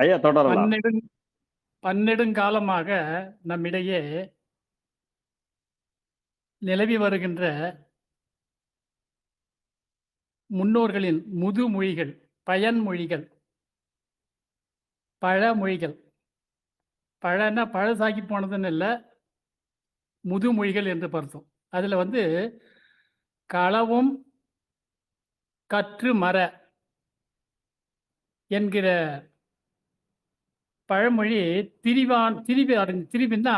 ஐயா தொடரலாம். பன்னெடுங் பன்னெடுங்காலமாக நம்மிடையே நிலவி வருகின்ற முன்னோர்களின் முதுமொழிகள், பயன்மொழிகள், பழமொழிகள். பழன்னா பழசாகி போனதுன்னு இல்ல, முதுமொழிகள் என்று அர்த்தம். அதுல வந்து களவும் கற்று மற என்கிற பழமொழி திரிவுன்னா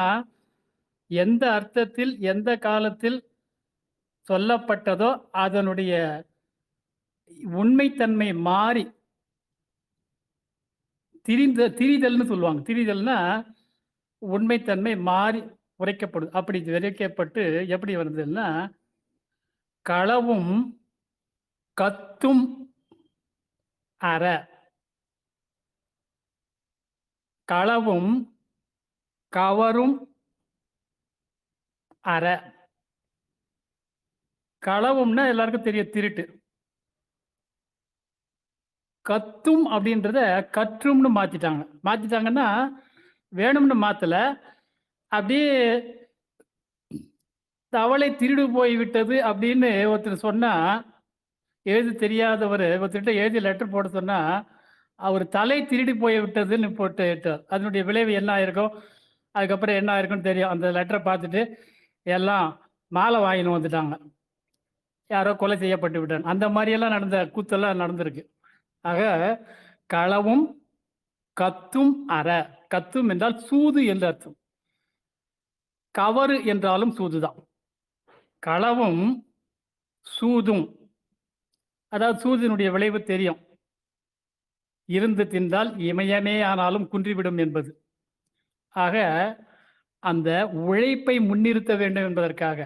எந்த அர்த்தத்தில், எந்த காலத்தில் சொல்லப்பட்டதோ அதனுடைய உண்மைத்தன்மை மாறி திரிதல்னு சொல்லுவாங்க. திரிதல்னா உண்மைத்தன்மை மாறி உரைக்கப்படுது. அப்படி விரைக்கப்பட்டு எப்படி வருதுன்னா, களவும் கத்தும் அற. களவும் கவரும் அற. களவும்னா எல்லாருக்கும் தெரியும் திருட்டு. கத்தும் அப்படின்றத கற்றும்னு மாத்திட்டாங்க. மாத்திட்டாங்கன்னா, வேணும்னு மாத்தல. அப்படியே தவளை திருடு போய் விட்டது அப்படின்னு ஒருத்தர் சொன்னா, எழுத தெரியாதவரு ஒருத்தர்ட்ட எழுதி லெட்டர் போட சொன்னா, அவர் தலை திருடி போய் விட்டதுன்னு போட்டு விட்டார். அதனுடைய விளைவு என்ன ஆயிருக்கும்? அதுக்கப்புறம் என்ன ஆயிருக்கும்னு தெரியும். அந்த லெட்டர பார்த்துட்டு எல்லாம் மாலை வாங்கின்னு வந்துட்டாங்க. யாரோ கொலை செய்யப்பட்டு விட்டான். அந்த மாரியெல்லாம் நடந்த கூத்தெல்லாம் நடந்திருக்கு. ஆக களவும் கத்தும் அற. கத்தும் என்றால் சூது என்று அர்த்தம். கவறு என்றாலும் சூதுதான். களவும் சூதும். அதாவது சூதினுடைய விளைவு தெரியும். இருந்து தின்றால் இமயமே ஆனாலும் குன்றிவிடும் என்பது. ஆக அந்த உழைப்பை முன்னிறுத்த வேண்டும் என்பதற்காக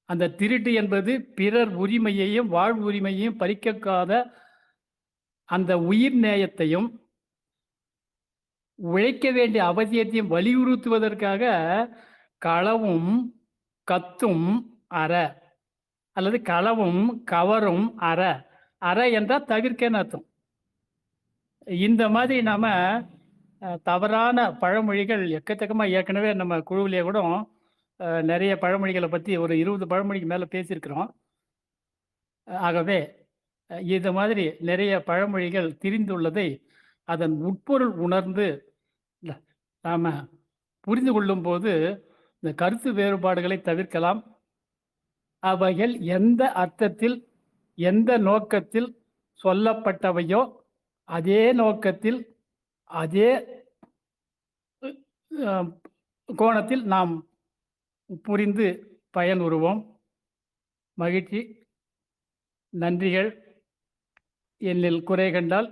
அந்த திருட்டு என்பது பிறர் உரிமையையும் வாழ்வு உரிமையையும் பறிக்காத அந்த உயிர் நேயத்தையும் உழைக்க வேண்டிய அவசியத்தையும் வலியுறுத்துவதற்காக களவும் கத்தும் அற அல்லது களவும் கவரும் அற. அற என்றால் தவிர்க்கன்னு அர்த்தம். இந்த மாதிரி நாம தவறான பழமொழிகள் எக்கச்சக்கமா ஏற்கனவே நம்ம குழுவிலேயே கூட நிறைய பழமொழிகளை பற்றி ஒரு 20 பழமொழிக்கு மேலே பேசியிருக்கிறோம். ஆகவே இது மாதிரி நிறைய பழமொழிகள் திரிந்துள்ளதை அதன் உட்பொருள் உணர்ந்து நாம் புரிந்து கொள்ளும்போது இந்த கருத்து வேறுபாடுகளை தவிர்க்கலாம். அவைகள் எந்த அர்த்தத்தில் எந்த நோக்கத்தில் சொல்லப்பட்டவையோ அதே நோக்கத்தில் அதே கோணத்தில் நாம் புரிந்து பயனுறுவோம். மகிழ்ச்சி. நன்றிகள். என்னில் குறை கண்டால்